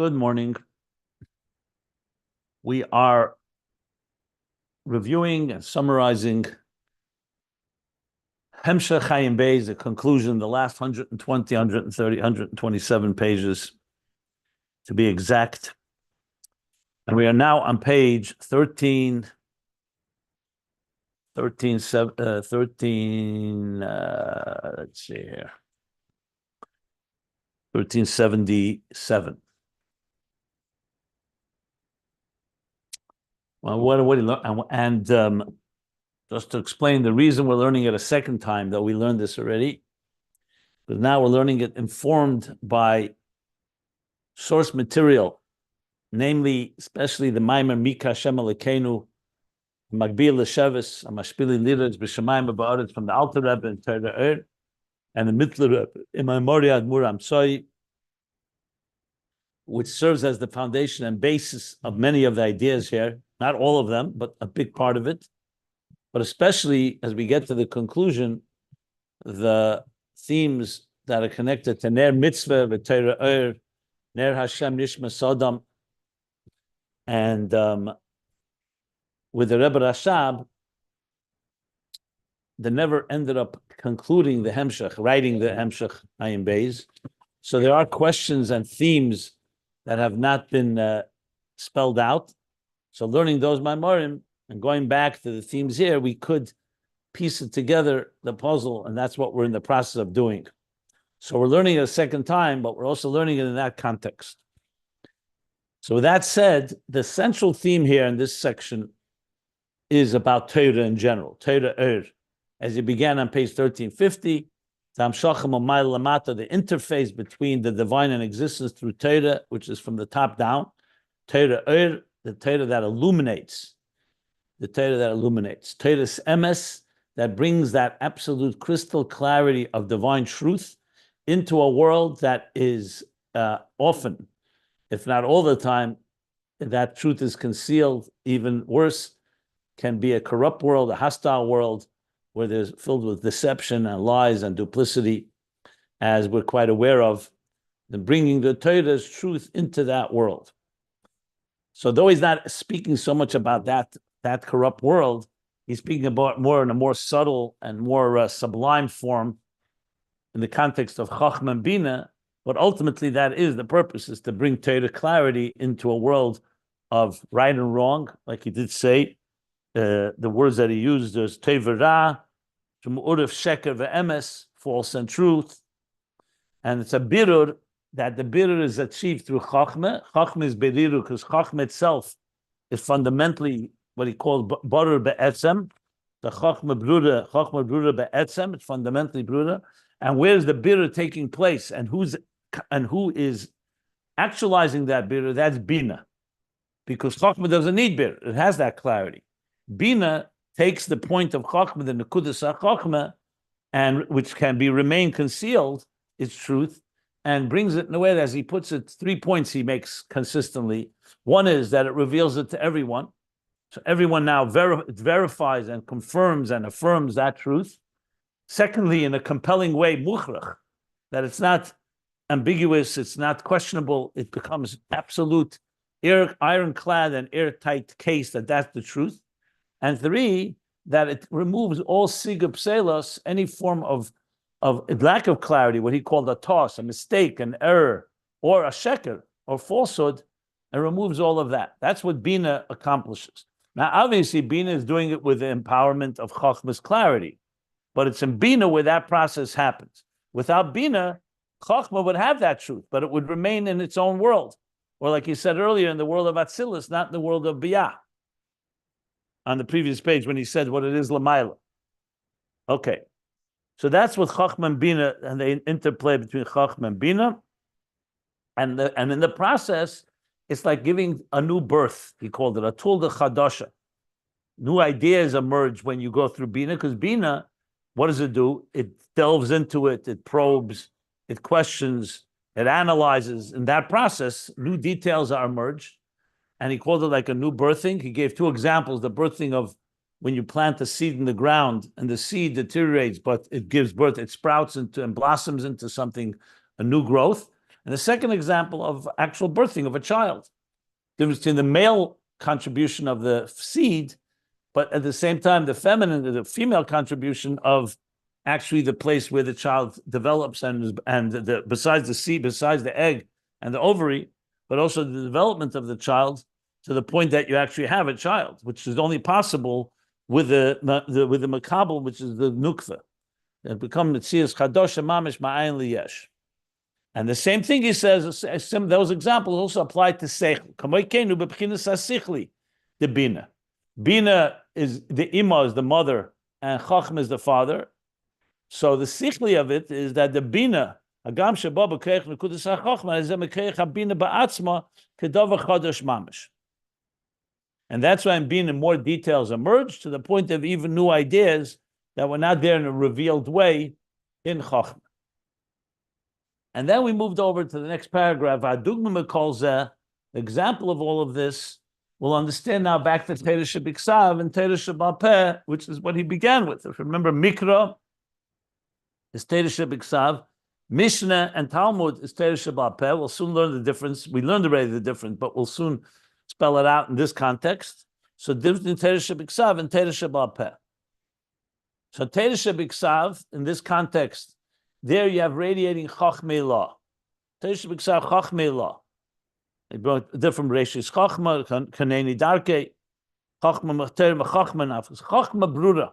Good morning. We are reviewing and summarizing Hemshech Ayin Beis, the conclusion, the last 120, 130, 127 pages, to be exact. And we are now on page 13, let's see here, 1377. Well, what do you learn? And just to explain the reason we're learning it a second time, though we learned this already, but now we're learning it informed by source material, namely, especially the Maimer Mika Hashem Elokeinu, Magbil L'Sheves, Amashpili Liras, B'Shamayim Ba'aretz, from the Alter Rebbe and Torah, and the Mittler Rebbe, Imam Moriad Muram Tzoi, which serves as the foundation and basis of many of the ideas here. Not all of them, but a big part of it. But especially as we get to the conclusion, the themes that are connected to Ner Mitzvah, V'Torah Ner Hashem Nishma Sodam, and with the Rebbe Rashab, they never ended up concluding the Hemshech, writing the Hemshech Ayin Beis. So there are questions and themes that have not been spelled out. So learning those Maimorim and going back to the themes here, we could piece it together, the puzzle, and that's what we're in the process of doing. So we're learning it a second time, but we're also learning it in that context. So with that said, the central theme here in this section is about Torah in general, Torah as it began on page 1350, the interface between the divine and existence through Torah, which is from the top down, Torah the Torah that illuminates, Torah's emes, that brings that absolute crystal clarity of divine truth into a world that is often, if not all the time, that truth is concealed. Even worse, can be a corrupt world, a hostile world, where there's filled with deception and lies and duplicity, as we're quite aware of, then bringing the Torah's truth into that world. So though he's not speaking so much about that corrupt world, he's speaking about more in a more subtle and more sublime form in the context of Chochma and Bina, but ultimately that is the purpose, is to bring Torah clarity into a world of right and wrong, like he did say. The words that he used is Tevera, Shmu'urif Sheker ve'emes, false and truth. And it's a birur, that the birur is achieved through Chochma. Chochma is beriru, because Chochma itself is fundamentally what he called barur be'etzem. The Chochma brura be'etzem, it's fundamentally brura. And where's the birur taking place? And who is actualizing that birur? That's Bina. Because Chochma doesn't need birur, it has that clarity. Bina takes the point of Chochma, the Nekudas HaChochma, and which can be remain concealed, its truth, and brings it in a way that, as he puts it, 3 points he makes consistently. One is that it reveals it to everyone. So everyone now verifies and confirms and affirms that truth. Secondly, in a compelling way, mukhrach, that it's not ambiguous, it's not questionable, it becomes absolute, ironclad and airtight case that that's the truth. And three, that it removes all sigub pselos, any form of lack of clarity, what he called a toss, a mistake, an error, or a sheker, or falsehood, and removes all of that. That's what Bina accomplishes. Now, obviously, Bina is doing it with the empowerment of Chochma's clarity, but it's in Bina where that process happens. Without Bina, Chochma would have that truth, but it would remain in its own world. Or like you said earlier, in the world of Atzilus, not in the world of Biyah. On the previous page when he said what it is Lamaila. Okay. So that's what Chochma and Bina, and the interplay between Chochma and Bina. And in the process, it's like giving a new birth. He called it a tulda chadasha. New ideas emerge when you go through Bina, because Bina, what does it do? It delves into it, it probes, it questions, it analyzes. In that process, new details are emerged. And he called it like a new birthing. He gave two examples, the birthing of when you plant a seed in the ground and the seed deteriorates, but it gives birth, it sprouts into and blossoms into something, a new growth. And the second example of actual birthing of a child, the difference between the male contribution of the seed, but at the same time, the female contribution of actually the place where the child develops and besides the seed, besides the egg and the ovary, but also the development of the child to the point that you actually have a child, which is only possible with the makabel, which is the nukva. It becomes mitzias chadosh mamish ma'ayin liyesh. And the same thing he says, those examples also apply to seichel. Kamoikenu b'bchinas hasichli, the bina. Bina is the ima, is the mother, and Chochma is the father. So the sichli of it is that the bina, agam sheba b'keich nekudas hachochma, is a mekeich habina ba'atzma kedavar chodosh mamish. And that's why in Bina more details emerge to the point of even new ideas that were not there in a revealed way in Chochma. And then we moved over to the next paragraph. Adugma calls the example of all of this. We'll understand now back to Torah Shebiksav and Torah Shebal-Peh, which is what he began with. If you remember, Mikra is Torah Shebiksav, Mishna and Talmud is Torah Shebal-Peh. We'll soon learn the difference. We learned already the difference, but we'll soon spell it out in this context. So difference between Torah Shebiksav and Torah Shebal-Peh. So Torah Shebiksav, in this context, there you have radiating Chochmei law. Torah Shebiksav Chochmei law. They brought different ratios. Chochma, Kaneni Darke, Chochma Machter, Chochma Nafis, Chochma Brura.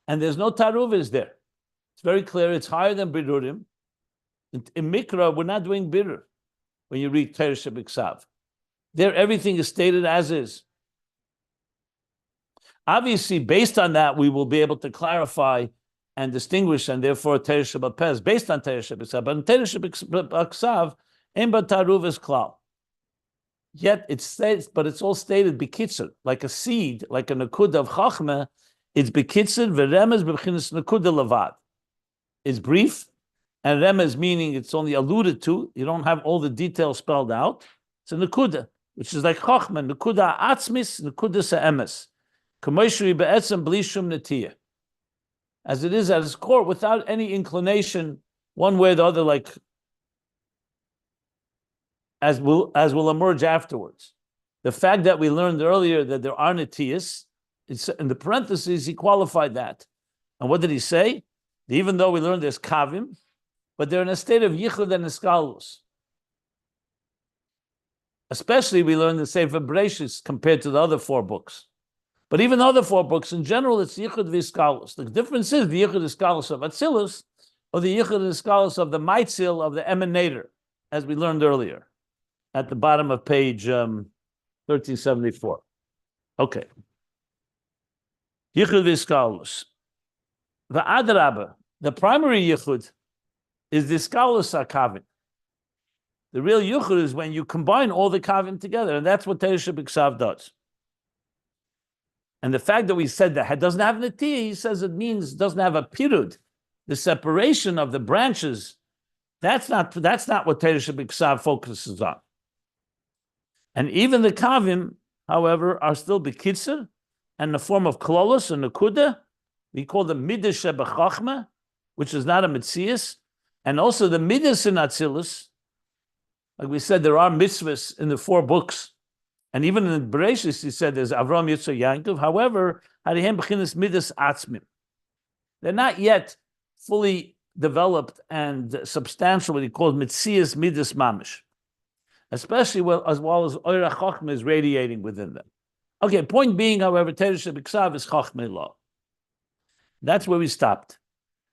And there's no Taruvis there. It's very clear, it's higher than Birurim. In Mikra, we're not doing Birur when you read Torah Shebiksav. There, everything is stated as is. Obviously, based on that, we will be able to clarify and distinguish, and therefore Torah Shebal-Peh is based on Torah Shebiksav. But in Torah Shebiksav, Ein ba taruv is klal. Yet it states, but it's all stated bekitzer, like a seed, like a nakuda of Chochma. It's bekitzer v'remez b'chinas nakuda levad. It's brief, and remez meaning it's only alluded to. You don't have all the details spelled out. It's a nakuda, which is like Chochma, nakuda atzmis, nakuda se'emes. Kamoshri be'etzem bli shum netiyah. As it is at its core, without any inclination, one way or the other, like as will emerge afterwards. The fact that we learned earlier that there are netiyas, in the parentheses, he qualified that. And what did he say? Even though we learned there's kavim, but they're in a state of yichud and eskalus. Especially we learned the Sefer Bereshis compared to the other four books. But even the other four books, in general, it's yichud v'iskalus. The difference is the yichud iskalus of Atzilus or the yichud iskalus of the maitzil of the emanator, as we learned earlier at the bottom of page 1374. Okay. Yichud v'iskalus. V'adrabah, the primary yichud is the iskalus hakavim. The real yichud is when you combine all the kavim together, and that's what Torah Shebiksav does. And the fact that we said that it doesn't have netiyah, he says it means it doesn't have a pirud. The separation of the branches, that's not what Torah Shebiksav focuses on. And even the kavim, however, are still bekitzer, and in the form of klolos and nakuda. We call them midas shebachachma, which is not a mitzias, and also the midas in Atzilus. Like we said, there are mitzvahs in the four books, and even in Bereshis, he said there's Avram, Yitzchak, Yaakov. However, harihem b'chinas midas atzmim. They're not yet fully developed and substantial, what he calls mitzias midas mamish, especially as well as Oira Chochma is radiating within them. Okay, point being, however, Torah Shebiksav is Chochmei law. That's where we stopped.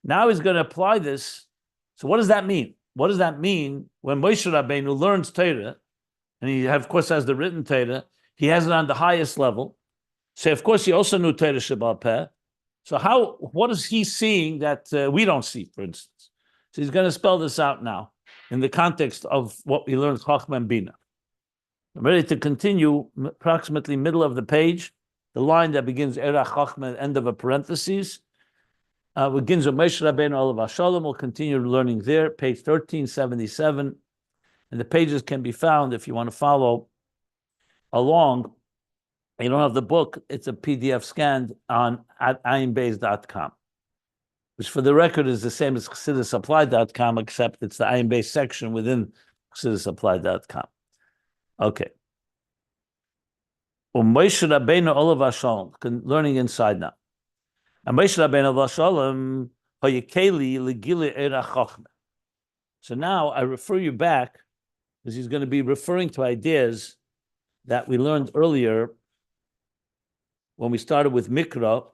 Now he's going to apply this. So what does that mean? What does that mean when Moshe Rabbeinu learns Torah, and he, of course, has the written Torah, he has it on the highest level. So, of course, he also knew Torah Shebal-Peh. So what is he seeing that we don't see, for instance? So he's going to spell this out now in the context of what we learned, Chochma and Bina. I'm ready to continue, approximately middle of the page, the line that begins Erach Chochma, end of a parenthesis. Begins with Moshe Rabbeinu Olav Shalom. We'll continue learning there, page 1377. And the pages can be found if you want to follow along. You don't have the book, it's a PDF scanned at ayinbeis.com. which for the record is the same as chassidusapplied.com, except it's the Ayin Beis section within chassidusapplied.com. Okay. Moshe Rabbeinu Olav Hashalom, learning inside now. And Moshe Rabbeinu Olav Hashalom hayekeli legili era Chochma. So now I refer you back, because he's going to be referring to ideas that we learned earlier when we started with Mikra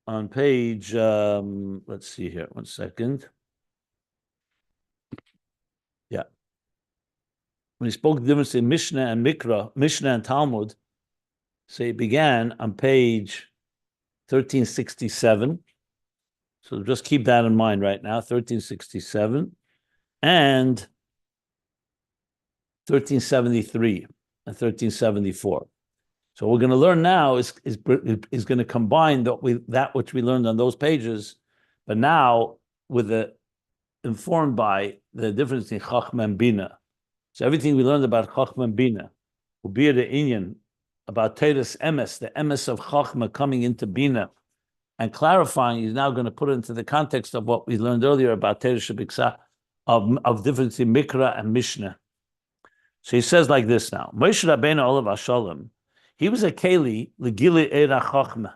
on page, let's see here, 1 second. Yeah. When he spoke the difference in Mishna and Mikra, Mishna and Talmud, so he began on page 1367. So just keep that in mind right now, 1367 and 1373 and 1374. So what we're going to learn now is going to combine that which we learned on those pages, but now with informed by the difference in Chochma and Bina. So everything we learned about Chochma and Bina will be the inyan about Torah's emes, the emes of Chochma coming into Bina, and clarifying. He's now going to put it into the context of what we learned earlier about Torah Shebiksa, of difference in Mikra and Mishna. So he says like this now: Moshe Rabbeinu Olav Hashalom, he was a keli legili era Chochma.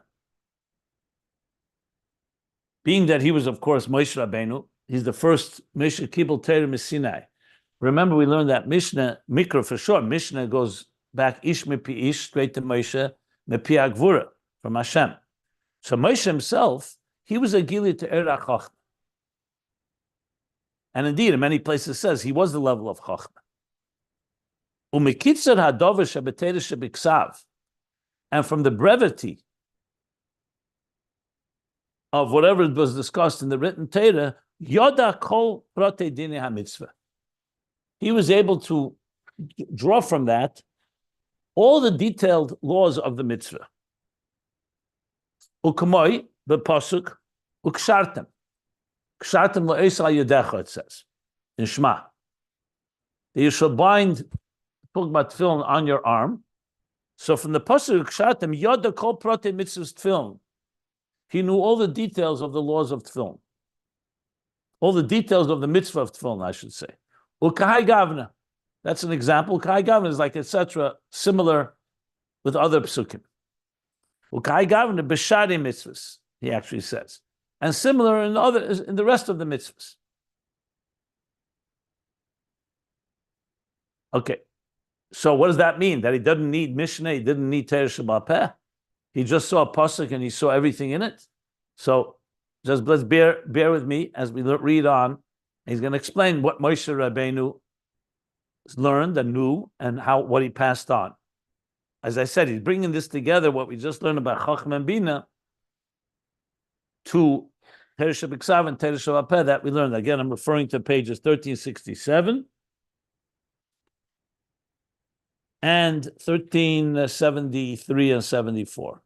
Being that he was, of course, Moshe Rabbeinu, he's the first Moshe Kibul Torah Sinai. Remember, we learned that Mishna, Mikra for sure. Mishna goes back ish mepi ish, straight to Moshe, mepi agvura, from Hashem. So Moshe himself, he was a gili to era Chochma. And indeed, in many places says he was the level of Chochma. Umekitzer hadover shebetera shebiksav, and from the brevity of whatever was discussed in the written Torah, yoda kol prote dine hamitzvah. He was able to draw from that all the detailed laws of the mitzvah. Ukamoi b'pasuk ukshartem. Kshartem lo'esal yodecha, it says in Shema. That you shall bind, talking about tefillin, on your arm. So from the pasuk kshartem, yoda kol prote mitzvahs tefillin. He knew all the details of the laws of tefillin. All the details of the mitzvah of tefillin, I should say. Ukahai gavna. That's an example. Ukahai gavna is like, etc., similar with other psukim. Ukahai gavna b'shari mitzvahs, he actually says. And similar in the rest of the mitzvahs. Okay. So what does that mean? That he doesn't need Mishnah, he didn't need Torah Sheba'al Peh? He just saw a pasuk and he saw everything in it? So just let's bear with me as we read on. He's going to explain what Moshe Rabbeinu learned and knew and what he passed on. As I said, he's bringing this together, what we just learned about Chochma and Bina, to Torah Shebiksav and Torah Sheba'al Peh that we learned. Again, I'm referring to pages 1367 and 1373 and 74.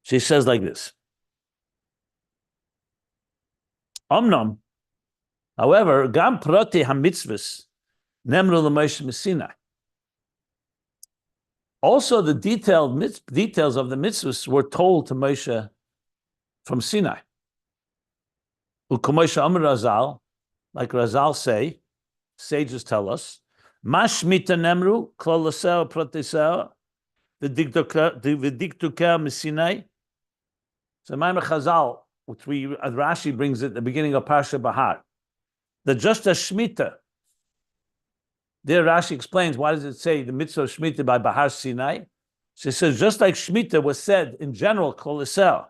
She says like this. Omnom, however, gam prati hamitzvus nemru l'Moshe Sinai. Also, the details of the mitzvahs were told to Moshe from Sinai. U'kamoshe Amar Razal, like Razal say, sages tell us, Mashmita nemru klal l'seo proteseo v'diktuker m'Sinai. So Maimar Chazal, which Rashi brings at the beginning of Parsha Bahar, that just as Shemitah, there Rashi explains, why does it say the mitzvah of Shemitah by Bahar Sinai? So it says, just like Shemitah was said in general, Kolesel,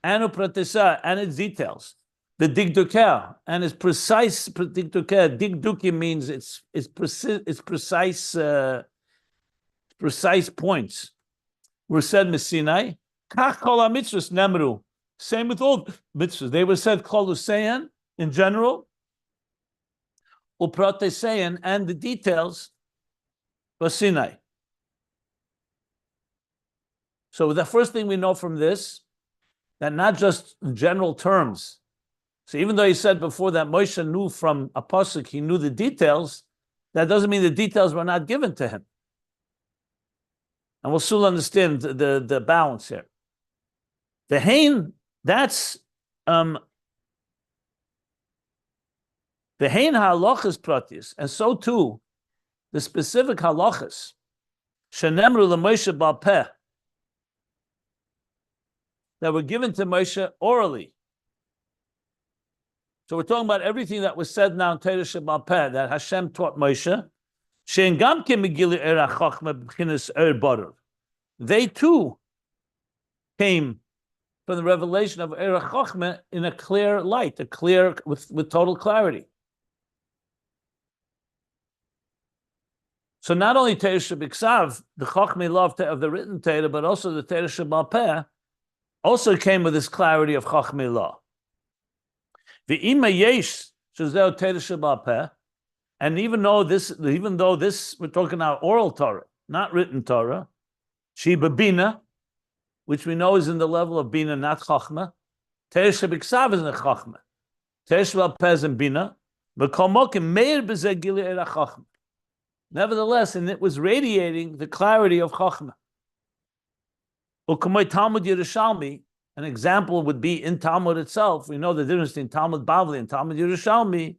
and Upratesa, and its details, the Digduker, and its precise Digduker, Digduki means it's precise points, were said in Sinai, Kach kol ha-mitzvahs nemru. Same with all mitzvahs. They were said Koluseyan in general, Uprateseyan, and the details was Sinai. So the first thing we know from this, that not just in general terms. So even though he said before that Moshe knew from a pasuk, he knew the details, that doesn't mean the details were not given to him. And we'll soon understand the balance here. The Hain, that's the Hain halachas pratis, and so too the specific halachas shenemru leMoshe bal peh that were given to Moshe orally. So we're talking about everything that was said now in Torah Shebal Peh that Hashem taught Moshe. Shein gam ke megilui er HaChochma b'chinas er barer. They too came from the revelation of er HaChochma in a clear light, a clear with total clarity. So not only Torah Shebiksav, the Chochma love of the written Torah, but also the Torah Shebal Peh also came with this clarity of Chochma law. V'ima yesh shezeh Torah Shebal Peh, and even though this, we're talking about oral Torah, not written Torah, Sheba Bina, which we know is in the level of Bina, not Chochma. Torah Shebiksav is in the Chochma. Torah Shebal Peh is in Bina. Nevertheless, and it was radiating the clarity of Chochma. Talmud Yerushalmi, an example would be in Talmud itself. We know the difference between Talmud Bavli and Talmud Yerushalmi.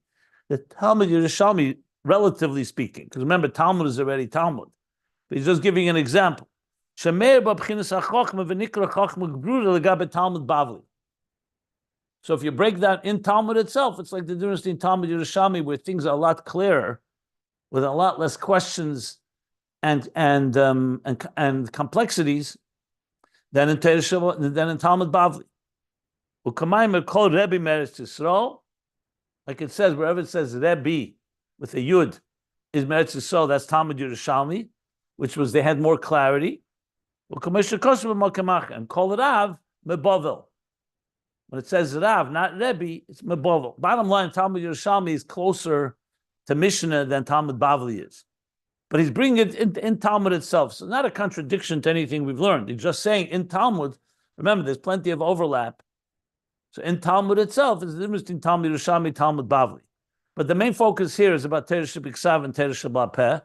The Talmud Yerushalmi, relatively speaking, because remember, Talmud is already Talmud. But he's just giving an example. Shemeir b'bchinas hachochma v'nikra chochma gbrura legabe Talmud Bavli. So if you break that in Talmud itself, it's like the difference between Talmud Yerushalmi, where things are a lot clearer, with a lot less questions and complexities than in Talmud Bavli. Ukamayim kol Rebbe Meretz Yisrael, like it says, wherever it says Rebbe with a Yud is Meretz Yisrael, that's Talmud Yerushalmi, which was they had more clarity. And kol Rav Mebavel. When it says Rav, not Rebbe, it's Mebavel. Bottom line, Talmud Yerushalmi is closer to Mishna than Talmud Bavli is. But he's bringing it in Talmud itself. So not a contradiction to anything we've learned. He's just saying in Talmud, remember, there's plenty of overlap. So in Talmud itself, there's the difference between Talmud Yerushalmi and Talmud Bavli. But the main focus here is about Torah Shebiksav and Torah Shebal Peh.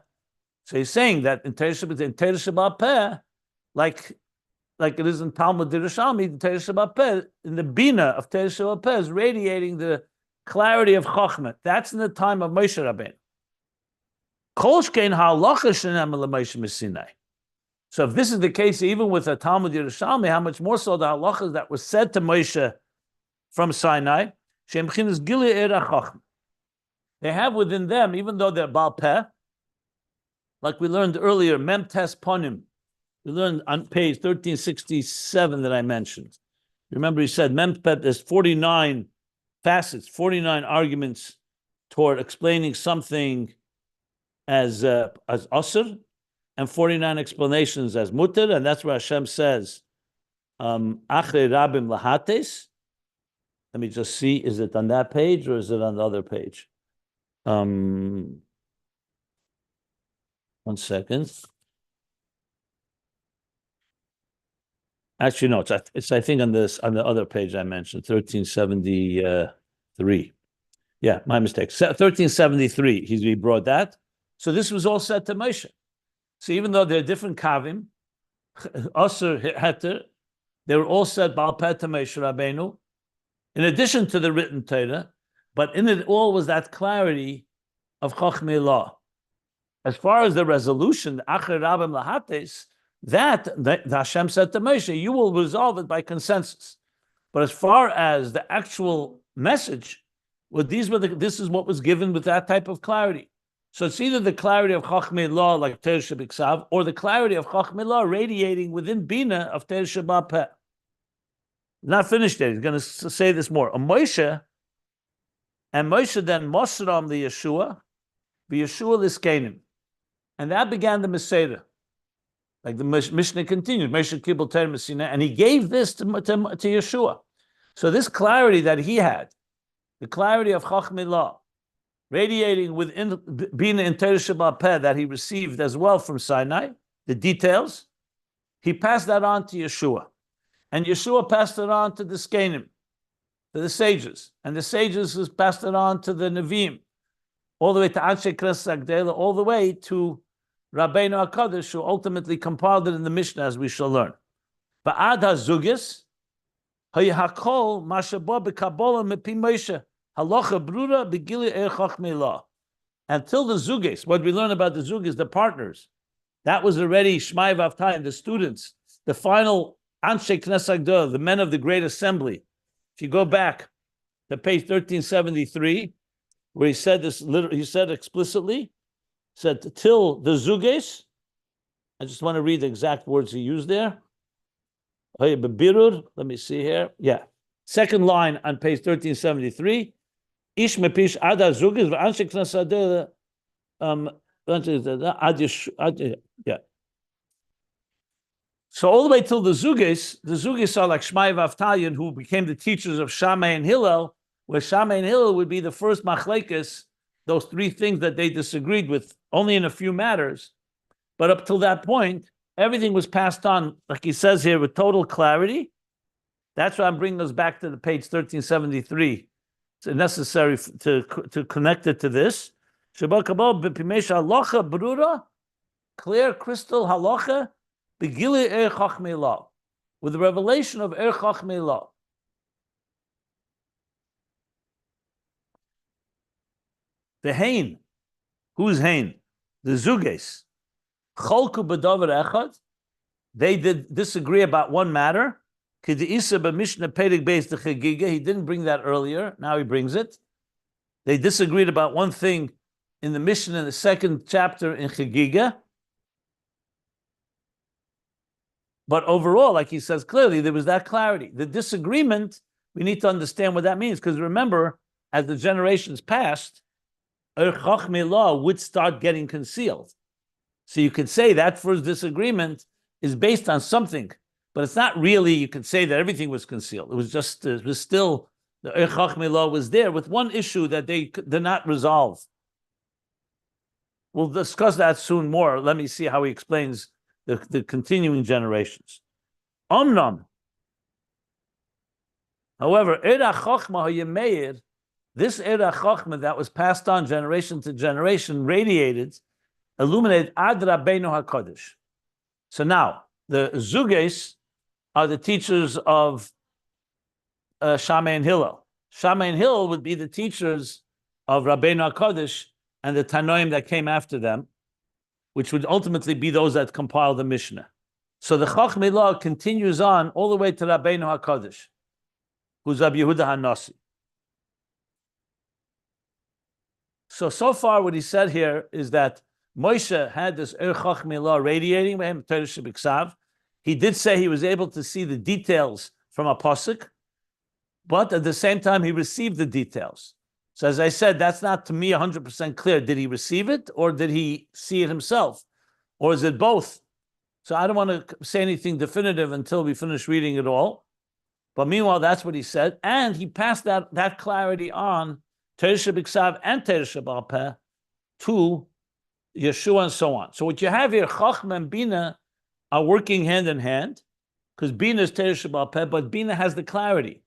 So he's saying that in Torah Shebal Peh, like it is in Talmud Yerushalmi, Torah Shebal Peh, in the Bina of Torah Shebal Peh is radiating the clarity of Chochma. That's in the time of Moshe Rabbeinu. So if this is the case, even with a Talmud Yerushalmi, how much more so the halachas that were said to Moshe from Sinai, they have within them, even though they're Baal Peh, like we learned earlier, Mem Tes Ponim. We learned on page 1367 that I mentioned. Remember, he said Mem Peh, there's 49 facets, 49 arguments toward explaining something as Asr, and 49 explanations as Mutter, and that's where Hashem says, Achrei Rabim Lahates. Let me just see, is it on that page or is it on the other page? 1 second. Actually, no, it's I think on the other page I mentioned, 1373. Yeah, my mistake. 1373, he brought that. So this was all said to Moshe. So even though they're different kavim, Asr, Heter, they were all said Baal Peh to Moshe Rabbeinu, in addition to the written Torah, but in it all was that clarity of Chochmei law. As far as the resolution, Achrei Rabim Lahates, that Hashem said to Moshe, you will resolve it by consensus. But as far as the actual message, well, this is what was given with that type of clarity. So it's either the clarity of Chochmei law, like Torah Shebiksav, or the clarity of Chochmei law radiating within Bina of Torah Shebal Peh. Not finished yet. He's going to say this more. Moshe then Mosram the Yeshua Liskenim. And that began the Masada. Like the Mishna continued, Moshe Kibbutz Torah Messina, and he gave this to Yeshua. So this clarity that he had, the clarity of Chochmei law, radiating within Bina and Torah Shebal Peh that he received as well from Sinai, the details, he passed that on to Yeshua. And Yeshua passed it on to the Skenim, to the sages. And the sages passed it on to the Nevi'im, all the way to Anshe Kres Agdela, all the way to Rabbeinu HaKodosh, who ultimately compiled it in the Mishna, as we shall learn. Ba'ad HaZugis, Hayakol mashaba bekabola mepi Moshe halacha brura begili chochma. Until the zuges, what we learn about the zuges, the partners, that was already Shmai Vavtai, the students, the final Anshe Knesset Gdol, the men of the Great Assembly. If you go back to page 1373, where he said this, he said explicitly, said till the zuges. I just want to read the exact words he used there. Let me see here. Yeah. Second line on page 1373. Ish mepish ada zuges v'anshe knesset yeah. So all the way till the Zugis are like Shmai Vavtayan, who became the teachers of Shammai and Hillel, where Shammai and Hillel would be the first machlekes, those three things that they disagreed with, only in a few matters. But up till that point, everything was passed on, like he says here, with total clarity. That's why I'm bringing us back to the page 1373. It's necessary to connect it to this. Clear crystal halacha, begili er chochma, with the revelation of er chochma. The hain, who's hain? The zuges. Cholku b'davar echad. They did disagree about one matter. K'de'isa b'Mishna Perek Beis the Chagiga. He didn't bring that earlier. Now he brings it. They disagreed about one thing in the Mishna in the second chapter in Chagiga. But overall, like he says clearly, there was that clarity. The disagreement, we need to understand what that means. Because remember, as the generations passed, Er Chochma would start getting concealed. So you could say that first disagreement is based on something. But it's not really, you could say that everything was concealed. It was just, it was still, the Er Chochma was there with one issue that they did not resolve. We'll discuss that soon more. Let me see how he explains the continuing generations. Omnam. However, Era Chochma HaYemeir, this Era Chochma that was passed on generation to generation, radiated, illuminated Ad Rabbeinu HaKodosh. So now, the Zuges are the teachers of Shammai and Hillel. Shammai and Hillel would be the teachers of Rabbeinu HaKodosh and the Tanoim that came after them, which would ultimately be those that compile the Mishnah. So the Chochma law continues on all the way to Rabbeinu HaKodosh, who's Rabbi Yehuda HaNasi. So far what he said here is that Moshe had this Er Chochma law radiating by him, Torah Shebiksav. He did say he was able to see the details from a pasuk, but at the same time he received the details. So as I said, that's not to me 100% clear. Did he receive it or did he see it himself? Or is it both? So I don't want to say anything definitive until we finish reading it all. But meanwhile, that's what he said. And he passed that clarity on, Torah Shebiksav and Torah Shebal Peh, to Yeshua and so on. So what you have here, Chochma and Bina are working hand in hand, because Bina is Torah Shebal Peh, but Bina has the clarity.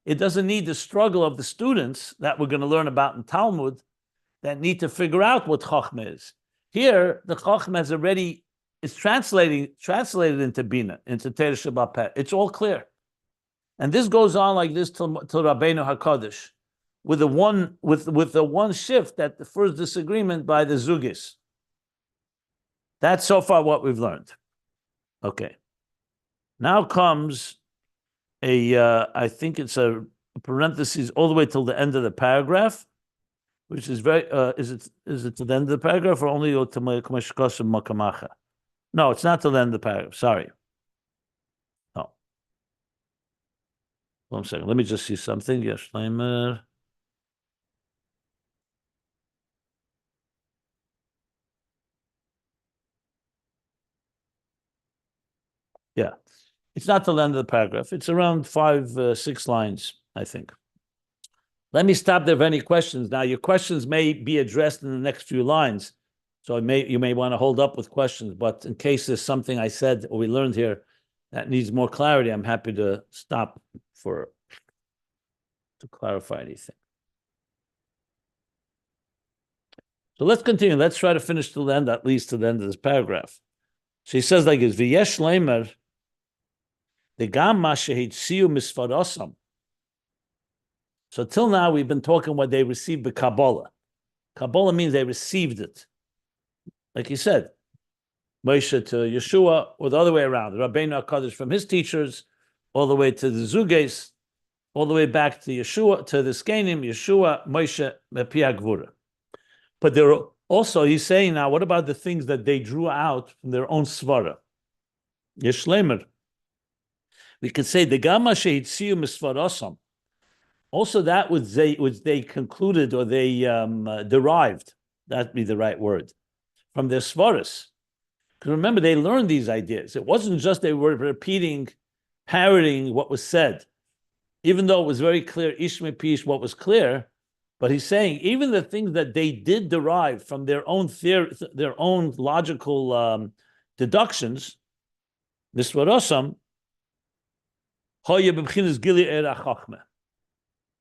It doesn't need the struggle of the students that we're going to learn about in Talmud that need to figure out what Chochma is. Here, the Chochma is already translated into Bina, into Torah Shebal Peh. It's all clear. And this goes on like this till Rabbeinu HaKodosh, with the one shift that the first disagreement by the Zugis. That's so far what we've learned. Okay. Now comes I think it's a parenthesis all the way till the end of the paragraph, which is very, is it to the end of the paragraph or only to Makamacha? No, it's not to the end of the paragraph. Sorry. No. 1 second. Let me just see something. Yes, Leimer. Yeah. It's not the end of the paragraph. It's around 5, 6 lines, I think. Let me stop there for any questions. Now, your questions may be addressed in the next few lines, so you may want to hold up with questions. But in case there's something I said or we learned here that needs more clarity, I'm happy to stop to clarify anything. So let's continue. Let's try to finish to the end, at least to the end of this paragraph. So he says like this: V'yesh leimer. The gamma shehitziu misfarosam. So till now we've been talking what they received the Kabbalah. Kabbalah means they received it. Like he said, Moshe to Yeshua, or the other way around. Rabbeinu HaKodosh from his teachers, all the way to the Zuges, all the way back to Yeshua, to the Skenim, Yeshua, Moshe, Pia Gvura. But there are also, he's saying now, what about the things that they drew out from their own svara? Yeshlemer. We could say the gamma sheitziu misvarosam. Also, that which they concluded or they derived, that'd be the right word, from their svaras. Because remember, they learned these ideas. It wasn't just they were repeating, parroting what was said, even though it was very clear, Ishme Pish, what was clear. But he's saying even the things that they did derive from their own theory, their own logical deductions, Misvarosam,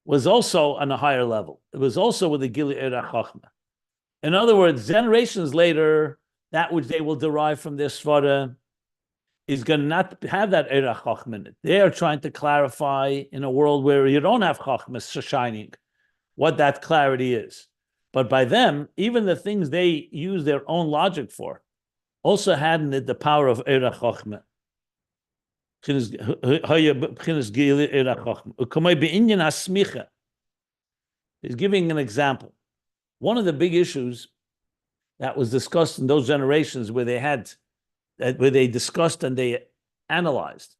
was also on a higher level. It was also with the Gili Era Chochma. In other words, generations later, that which they will derive from their Svara is going to not have that Era Chochma in it. They are trying to clarify in a world where you don't have Chochma shining, what that clarity is. But by them, even the things they use their own logic for also had in it the power of Era Chochma. He's giving an example. One of the big issues that was discussed in those generations where they discussed and they analyzed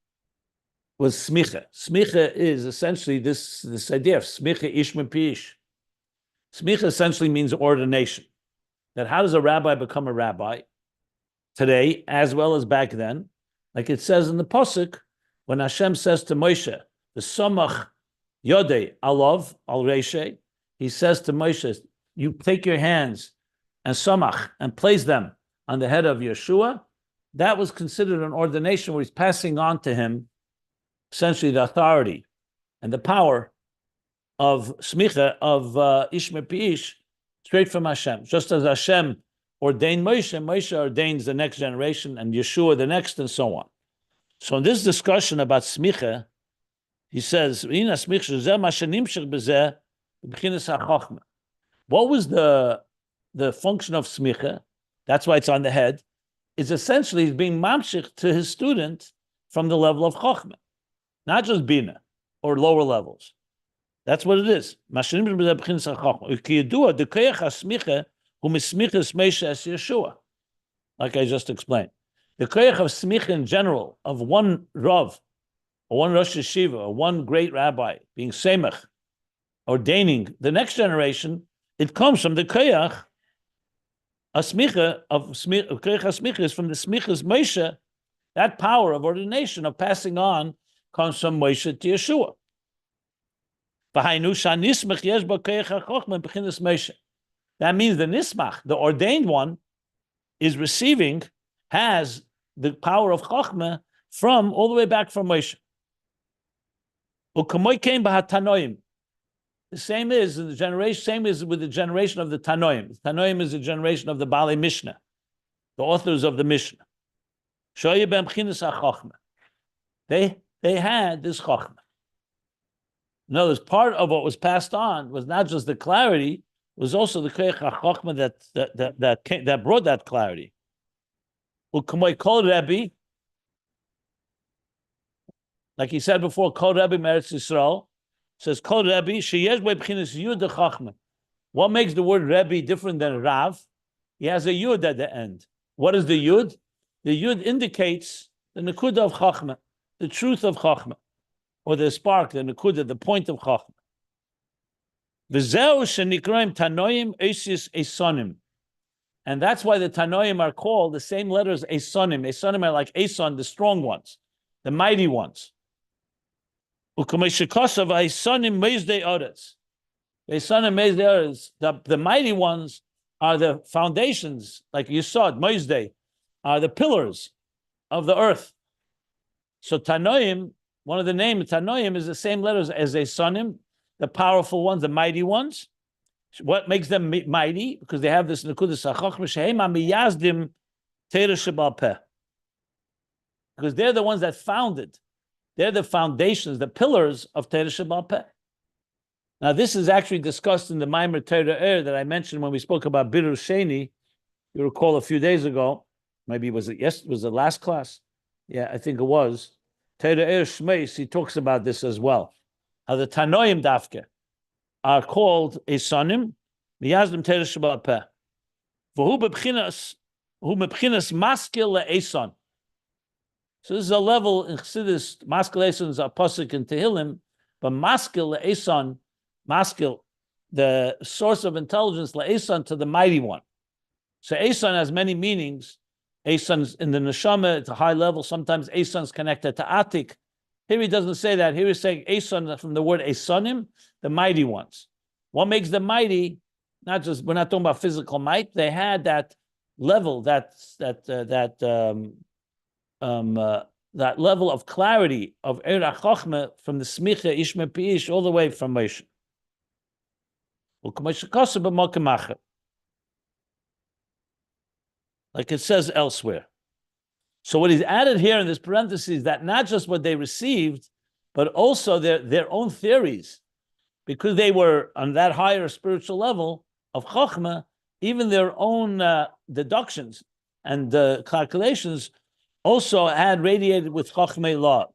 was smicha. Smicha is essentially this idea of smicha ishma pish. Smicha essentially means ordination. That how does a rabbi become a rabbi today as well as back then? Like it says in the Pasuk, when Hashem says to Moshe, the Samach Yodei Alav Al Reshe, he says to Moshe, you take your hands and Samach and place them on the head of Yeshua. That was considered an ordination where he's passing on to him essentially the authority and the power of smicha, of Ishma Pi'ish, straight from Hashem. Just as Hashem ordained Moshe, Moshe ordains the next generation, and Yeshua the next, and so on. So in this discussion about smicha, he says, what was the function of smicha? That's why it's on the head. It's essentially he's being mamshich to his student from the level of Chochma, not just Bina or lower levels. That's what it is. Like I just explained. The koyach of smicha in general, of one Rav, or one Rosh Yeshiva, or one great rabbi being semach, ordaining the next generation, it comes from the koyach smicha is from the smichas Moshe. That power of ordination, of passing on, comes from Moshe to Yeshua. That means the nismach, the ordained one, is receiving, has the power of Chochma from all the way back from Moshe. The same is in the generation, same is with the generation of the Tanoim. Tanoim is the generation of the Balei Mishna, the authors of the Mishna. They had this Chochma. In other words, part of what was passed on was not just the clarity, it was also the Koyach HaChochma that brought that clarity. Kol Rebbe, like he said before, Kol Rebbe Meretz Yisrael, says Kol Rebbe, Sheyesh B'Bchinas Yud HaChochma. What makes the word Rebbe different than Rav? He has a Yud at the end. What is the Yud? The Yud indicates the Nekuda of Chochma, the truth of Chochma, or the spark, the Nekuda, the point of Chochma. V'zeu shenikraim Tanoim Eisis Esonim. And that's why the Tanoim are called the same letters Esonim. Esonim are like Eson, the strong ones, the mighty ones. U'kameshikosav Esonim Mezdei Oretz. Esonim Mezdei Oretz. The mighty ones are the foundations, like you saw it, Mezdei, are the pillars of the earth. So Tanoim, one of the names Tanoim is the same letters as Esonim, the powerful ones, the mighty ones. What makes them mighty? Because they have this nekudas hachachma shehema miyazdim teira shebal peh. Because they're the ones that founded They're the foundations, the pillars of Torah Sheba'al Peh. Now, this is actually discussed in the Maimer Torah that I mentioned when we spoke about Birur Sheni. You recall a few days ago, maybe was the last class? Yeah, I think it was. Torah Shmeis, he talks about this as well. How the Tanoim Dafke are called Esonim, Miyazdim Torah Sheba'al Peh. V'hu b'bchinas maskil le'eson. So this is a level in Chassidus. Maskil Eson is a pasuk in Tehillim, but maskil le'eson, maskil, the source of intelligence, le'eson, to the mighty one. So Eson has many meanings. Eson's in the neshama, it's a high level. Sometimes Eson's connected to Atik. Here he doesn't say that. Here he's saying Eson from the word Esonim, the mighty ones. What makes them mighty? Not just, we're not talking about physical might. They had that level, that level of clarity of Eira Chochma from the Smicha Ishme Pi'ish all the way from Moshe. Like it says elsewhere. So what he's added here in this parenthesis, that not just what they received, but also their own theories, because they were on that higher spiritual level of Chochma, even their own deductions and calculations also had radiated with Chochmei law.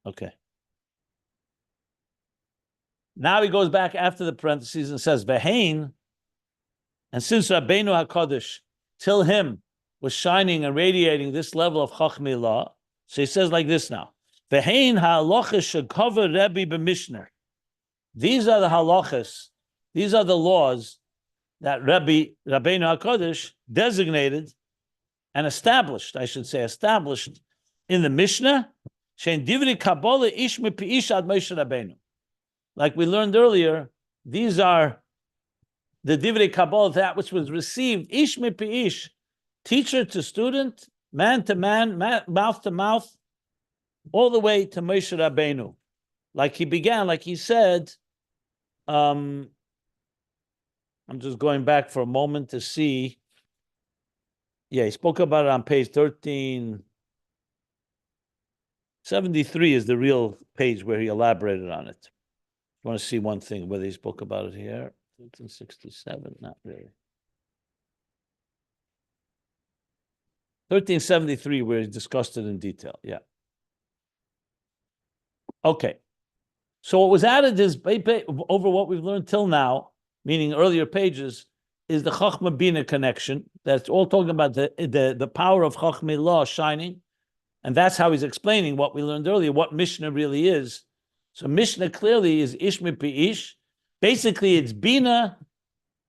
Okay. Now he goes back after the parentheses and says, Vehain, and since Rabbeinu HaKodosh, till him, was shining and radiating this level of Chochmei law, so he says like this now, Vehain ha'alochas shekover Rebbe b'Mishna. These are the halachas, these are the laws that Rabbeinu HaKodosh designated and established, I should say, established in the Mishnah, shein divri Kabbalah ish mipi'ish ad Moshe Rabbeinu. Like we learned earlier, these are the divrei Kabbalah, that which was received, ish mipi'ish, teacher to student, man to man, mouth to mouth, all the way to Moshe Rabbeinu. Like he began, like he said, I'm just going back for a moment to see. Yeah, he spoke about it on page 1373 is the real page where he elaborated on it. You want to see one thing, whether he spoke about it here? 1367, not really. 1373, where he discussed it in detail, yeah. Okay. So what was added is, over what we've learned till now, meaning earlier pages, is the Chochma Bina connection. That's all talking about the power of Chochmei law shining. And that's how he's explaining what we learned earlier, what Mishna really is. So Mishna clearly is Ish Mipi Ish. Basically, it's Bina,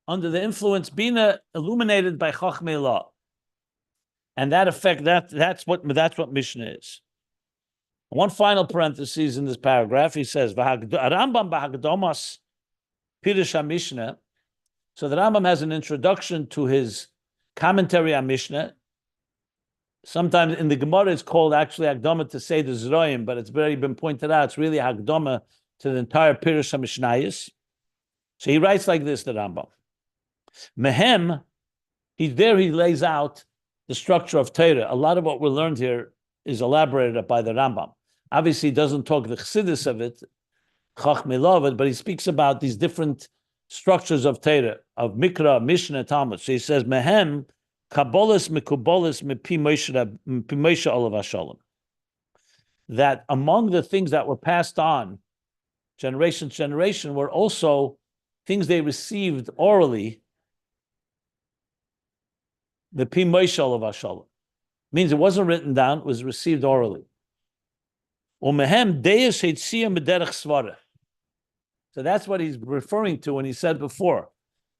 under the influence, Bina illuminated by Chochmei law. And that effect, that's what Mishna is. One final parenthesis in this paragraph, he says, Rambam b'Hakdomas Pirush HaMishna. So the Rambam has an introduction to his commentary on Mishnah. Sometimes in the Gemara it's called actually Hakdama to say the Zroim, but it's already been pointed out, it's really Hakdama to the entire Pirush HaMishnayos. So he writes like this, the Rambam. Mehem, he lays out the structure of Torah. A lot of what we learned here is elaborated by the Rambam. Obviously, he doesn't talk the chassidus of it, Chochmei law of it, but he speaks about these different structures of Torah, of Mikra, Mishnah, Talmud. So he says, Mehem, Kabbalas, Mekubalas, Mepi Moshe Olav HaShalom. That among the things that were passed on, generation to generation, were also things they received orally, Mepi Moshe Olav HaShalom. Means it wasn't written down, it was received orally. So that's what he's referring to when he said before,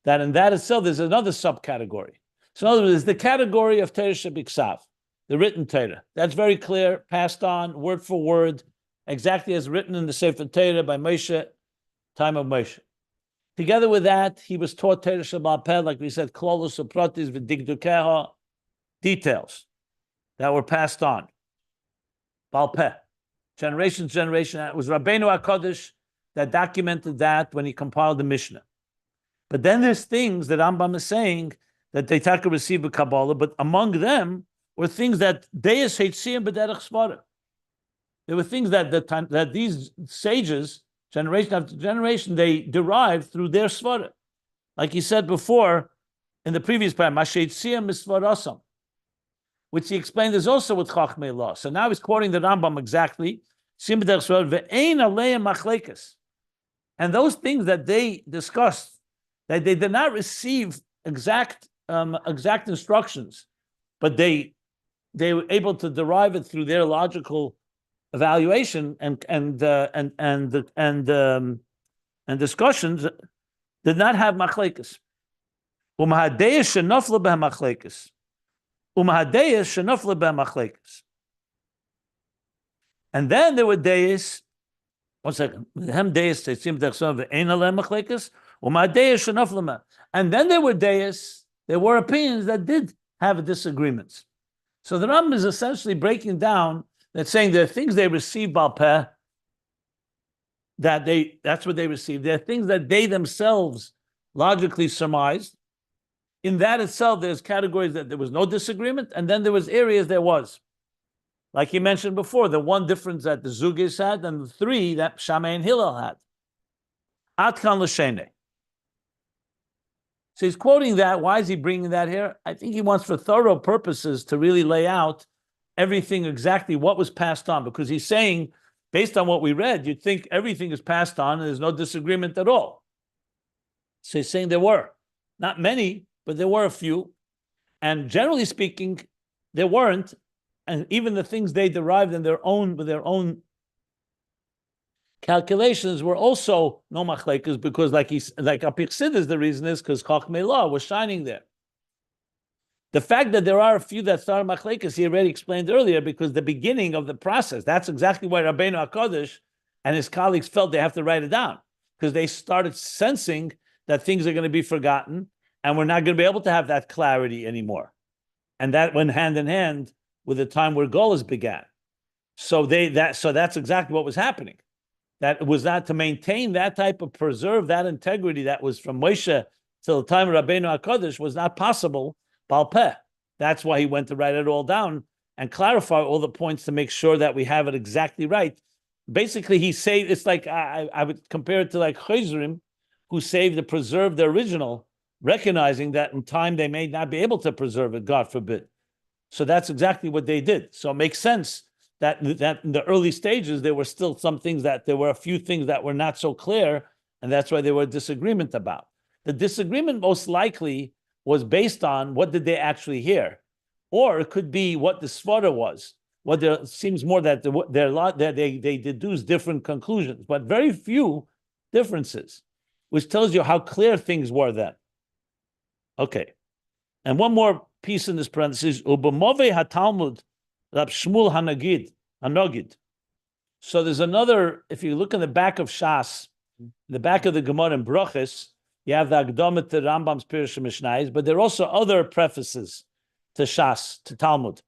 that in that itself there's another subcategory. So in other words, there's the category of Torah Shebiksav, the written Torah. That's very clear, passed on, word for word, exactly as written in the Sefer Torah by Moshe, time of Moshe. Together with that, he was taught Torah Sheba'al Peh, like we said, Klolos Upratis V'Digdukeha, details that were passed on. Ba'al Peh. Generation to generation. It was Rabbeinu HaKodosh that documented that when he compiled the Mishnah. But then there's things that Rambam is saying that they take a receive a Kabbalah, but among them, were things that deis heitziyim b'derech svara. There were things that these sages, generation after generation, they derived through their svara. Like he said before in the previous paragraph, Masheitziyim misvarasam, which he explained is also with Chochma law. So now he's quoting the Rambam exactly. And those things that they discussed, that they did not receive exact instructions, but they were able to derive it through their logical evaluation and discussions, did not have machlekes. Umahadeyes shenofla b'hamachlekes. Umahadeyes shenofla b'hamachlekes. And then there were deis. One second. Hem deis teitzim dechsov ve'ein alem machlekes. Umahadeyes shenofla. And then there were deis. There were opinions that did have disagreements. So the Rambam is essentially breaking down that, saying there are things they received Baal Peh, that's what they received. There are things that they themselves logically surmised. In that itself, there's categories that there was no disagreement, and then there was areas there was. Like he mentioned before, the one difference that the Zugis had, and the three that Shammai and Hillel had. Atkan l'shene. So he's quoting that. Why is he bringing that here? I think he wants, for thorough purposes, to really lay out everything exactly what was passed on, because he's saying, based on what we read, you'd think everything is passed on and there's no disagreement at all. So he's saying there were. Not many, but there were a few. And generally speaking, there weren't. And even the things they derived in with their own calculations were also no machlekes, because like Apich Siddur, the reason is because Chochma law was shining there. The fact that there are a few that start machlekes, he already explained earlier, because the beginning of the process, that's exactly why Rabbeinu HaKodosh and his colleagues felt they have to write it down, because they started sensing that things are going to be forgotten and we're not going to be able to have that clarity anymore. And that went hand in hand with the time where Golas began. So that's exactly what was happening. That was not to maintain that type of preserve that integrity that was from Moshe till the time of Rabbeinu HaKodosh was not possible. Baal Peh. That's why he went to write it all down and clarify all the points to make sure that we have it exactly right. Basically, he saved. It's like I would compare it to like Chayzrim, who saved to preserve the original, recognizing that in time they may not be able to preserve it, God forbid. So that's exactly what they did. So it makes sense that in the early stages there were still there were a few things that were not so clear, and that's why there were disagreement about. The disagreement most likely was based on what did they actually hear, or it could be what the svara was. What there seems more that they deduce different conclusions, but very few differences, which tells you how clear things were then. Okay, and one more piece in this parenthesis: Ubamove haTalmud Rab Shmuel Hanogid. So there's another. If you look in the back of Shas, the back of the Gemara in Brachos, you have the Akdama to Rambam's Pirush Mishnayos, but there are also other prefaces to Shas, to Talmud.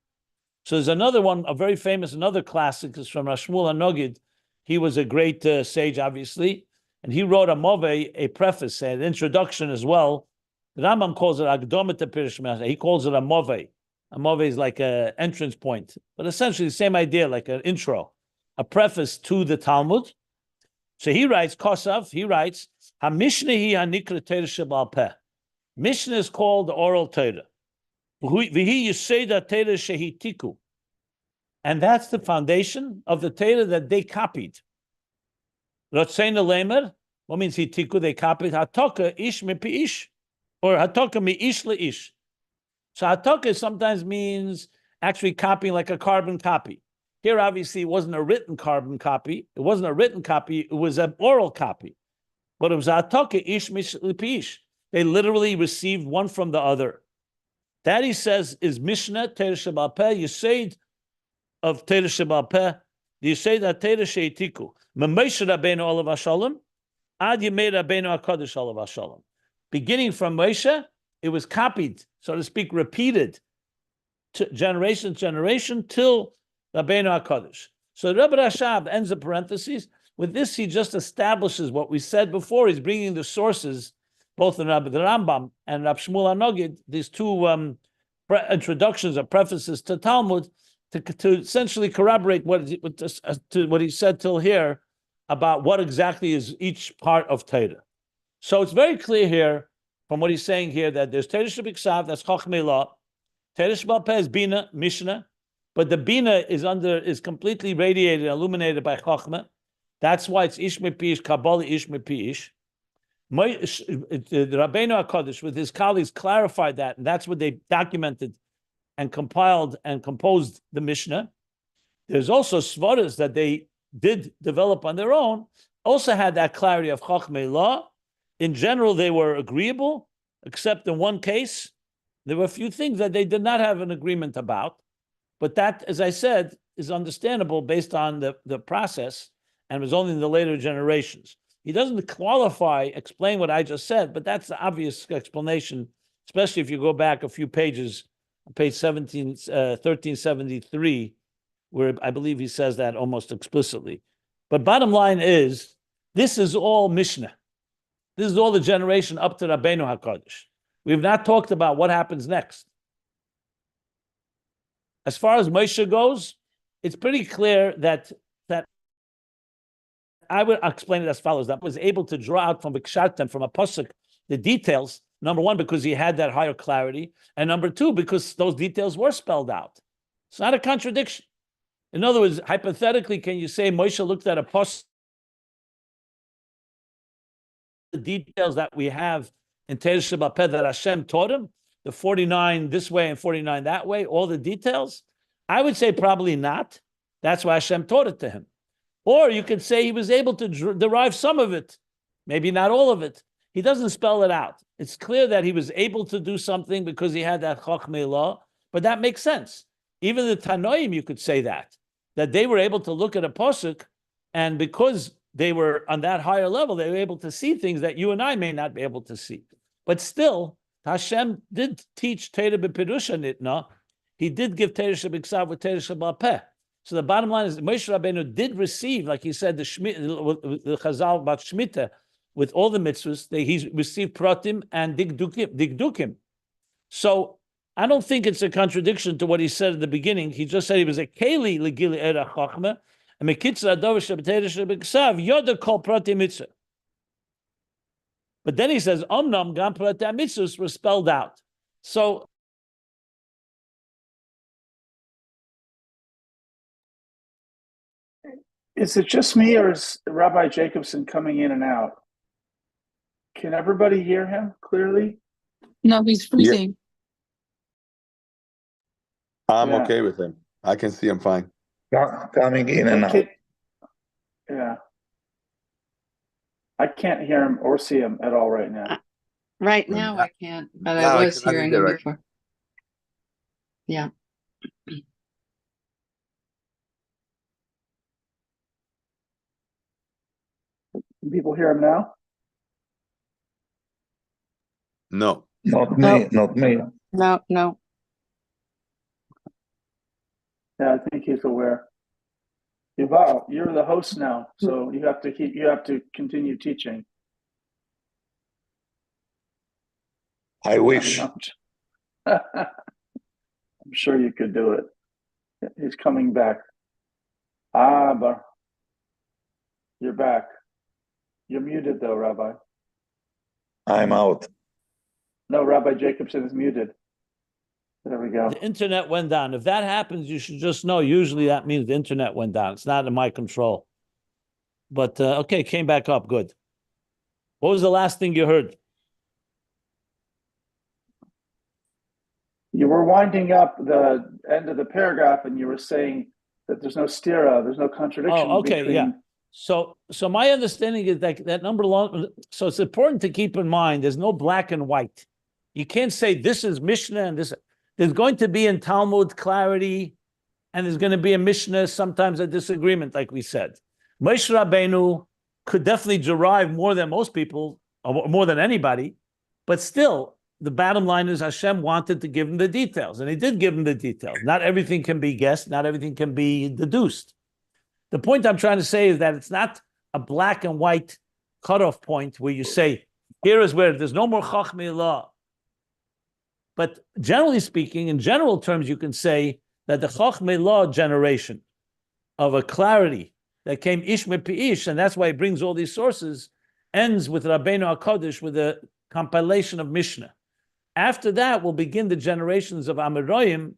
So there's another one, a very famous, another classic, is from Shmuel HaNogid. He was a great sage, obviously, and he wrote a preface, an introduction as well. The Rambam calls it Akdama to Pirush Mishnayos. He calls it a Move. A Move is like an entrance point, but essentially the same idea, like an intro, a preface to the Talmud. So he writes, Kosav, HaMishna hi hanikra Torah shebal peh. Mishna is called the oral Torah. V'hi yiseda Torah shehitiku. And that's the foundation of the Torah that they copied. Rotzeina lemer, what means hitiku? They copied hatoka ish mepi ish, or hatoka mi ish leish. So hatoka sometimes means actually copying like a carbon copy. Here, obviously, it wasn't a written carbon copy. It wasn't a written copy. It was an oral copy. But it was hatoka ish mish. They literally received one from the other. That, he says, is Mishna, Torah Shebal Peh, Yesod of Torah Shebal Peh, the Yesod HaTorah She'itiku. Moshe Rabbeinu Olav HaShalom, Ad Yemei Rabbeinu HaKodosh Olav HaShalom. Beginning from Moshe, it was copied, so to speak, repeated, generation to generation, till Rabbeinu HaKodosh. So Rebbe Rashab ends the parentheses. With this, he just establishes what we said before. He's bringing the sources, both in the Rambam and Rab Shmuel HaNogid, these two introductions or prefaces to Talmud to essentially corroborate what he said till here about what exactly is each part of Torah. So it's very clear here from what he's saying here that there's Torah Shebiksav, that's Chochma law. Torah Shebal Peh is Bina, Mishna, but the Bina is completely radiated, illuminated by Chochma. That's why it's Ish Mepish, Kabbalah Ish Mepish. Rabbeinu HaKodosh with his colleagues clarified that, and that's what they documented and compiled and composed the Mishnah. There's also svaras that they did develop on their own, also had that clarity of Chochmei law. In general, they were agreeable, except in one case, there were a few things that they did not have an agreement about. But that, as I said, is understandable based on the process, and was only in the later generations. He doesn't explain what I just said, but that's the obvious explanation, especially if you go back a few pages, page 1373, where I believe he says that almost explicitly. But bottom line is, this is all Mishnah. This is all the generation up to Rabbeinu HaKodosh. We've not talked about what happens next. As far as Moshe goes, it's pretty clear that I would explain it as follows. That was able to draw out from Bikshartem, from a pasuk, the details. Number one, because he had that higher clarity, and number two, because those details were spelled out. It's not a contradiction. In other words, hypothetically, can you say Moshe looked at a pasuk, the details that we have in Torah Shebal Peh that Hashem taught him, the 49 this way and 49 that way, all the details? I would say probably not. That's why Hashem taught it to him. Or you could say he was able to derive some of it, maybe not all of it. He doesn't spell it out. It's clear that he was able to do something because he had that Chochmei law, but that makes sense. Even the Tanoim, you could say that they were able to look at a pasuk, and because they were on that higher level, they were able to see things that you and I may not be able to see. But still, Hashem did teach Torah b'Pirusha Nitna. He did give Torah Shebiksav with Torah Shebal Peh. So the bottom line is, Moshe Rabbeinu did receive, like he said, the Chazal about Shemitah, with all the mitzvahs, he received pratim and digdukim. So I don't think it's a contradiction to what he said at the beginning. He just said he was a keli legili era chachma, and mekitzra adover shabbatei shebeksav yoda kol pratim mitzvah. But then he says, omnam gam pratim mitzvahs were spelled out. So is it just me, or is Rabbi Jacobson coming in and out? Can everybody hear him clearly? No, he's freezing. I'm okay with him. I can see him fine. Coming in and out. Yeah. I can't hear him or see him at all right now. Right now I can't, but I was hearing him before. Yeah. Can people hear him now? No. Not me, not me. No. Yeah, I think he's aware. Yuval, you're the host now, so you have to continue teaching. I wish. I'm sure you could do it. He's coming back. But you're back. You're muted though, Rabbi. I'm out. No, Rabbi Jacobson is muted. There we go. The internet went down. If that happens, you should just know. Usually that means the internet went down. It's not in my control. But okay, came back up. Good. What was the last thing you heard? You were winding up the end of the paragraph, and you were saying that there's no stira, there's no contradiction. Oh, okay, between... yeah. So my understanding is that number long. So it's important to keep in mind there's no black and white. You can't say this is Mishna and this. There's going to be in Talmud clarity, and there's going to be a Mishnah, sometimes a disagreement, like we said. Moshe Rabbeinu could definitely derive more than most people, or more than anybody, but still, the bottom line is Hashem wanted to give him the details, and he did give him the details. Not everything can be guessed, not everything can be deduced. The point I'm trying to say is that it's not a black and white cutoff point where you say, here is where there's no more Chochmei law. But generally speaking, in general terms, you can say that the Chochma law generation of a clarity that came ish me ish, and that's why he brings all these sources, ends with Rabbeinu HaKodosh with a compilation of Mishna. After that, we'll begin the generations of Amoraim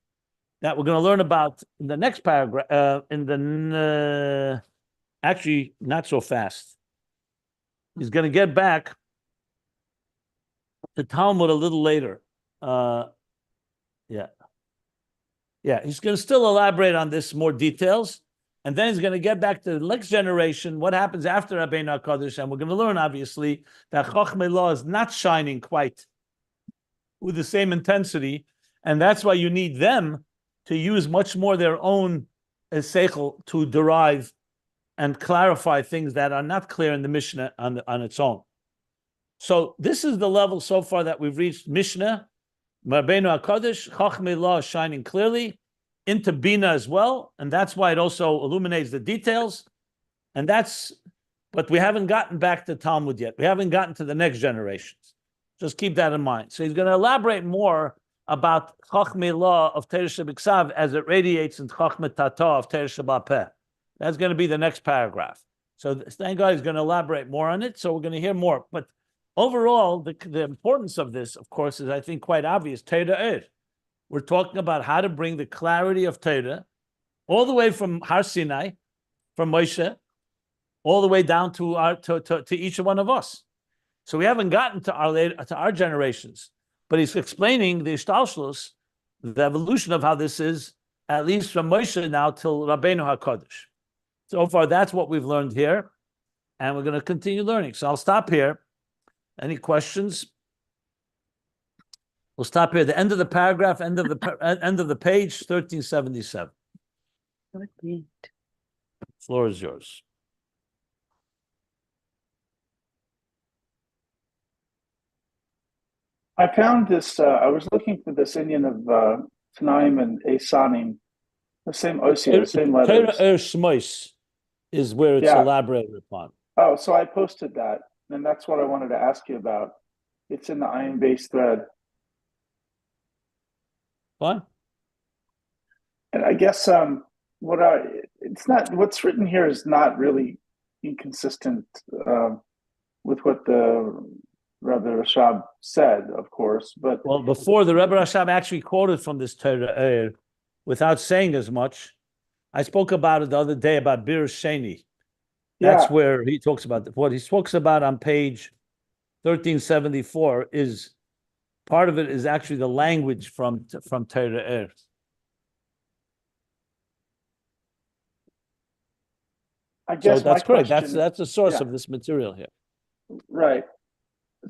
that we're going to learn about in the next paragraph. Actually, not so fast. He's going to get back to Talmud a little later. He's going to still elaborate on this more details, and then he's going to get back to the next generation, what happens after Rabbeinu HaKodosh, and we're going to learn, obviously, that Chochma law is not shining quite with the same intensity, and that's why you need them to use much more their own seichel to derive and clarify things that are not clear in the Mishnah on its own. So this is the level so far that we've reached. Mishna, Rabbeinu HaKodosh, Chochma law is shining clearly into Bina as well, and that's why it also illuminates the details. But we haven't gotten back to Talmud yet. We haven't gotten to the next generations. Just keep that in mind. So he's going to elaborate more about Chochma law of Torah Shebiksav as it radiates in Chochma Tata of Torah Shebapeh. That's going to be the next paragraph. So thank God he's going to elaborate more on it. So we're going to hear more. But overall, the importance of this, of course, is I think quite obvious. Torah. We're talking about how to bring the clarity of Torah all the way from Har Sinai, from Moshe, all the way down to each one of us. So we haven't gotten to our generations, but he's explaining the Ishtalshlus, the evolution of how this is, at least from Moshe now till Rabbeinu HaKodosh. So far, that's what we've learned here, and we're going to continue learning. So I'll stop here. Any questions? We'll stop here. The end of the paragraph, end of the page, 1377. Floor is yours. I found this. I was looking for this Indian of Tanaim and Esanim, the same Osia, the same letters. Torah Shmois is where it's elaborated upon. Oh, so I posted that, and that's what I wanted to ask you about. It's in the Ayin Beis thread. Fine. And I guess what's written here is not really inconsistent with what the Rebbe Rashab said, of course. But before the Rebbe Rashab actually quoted from this Torah without saying as much, I spoke about it the other day about Bir Sheni. That's where he talks about what he talks about on page 1374 is part of it is actually the language from Torah. I guess so that's correct. That's the source of this material here. Right.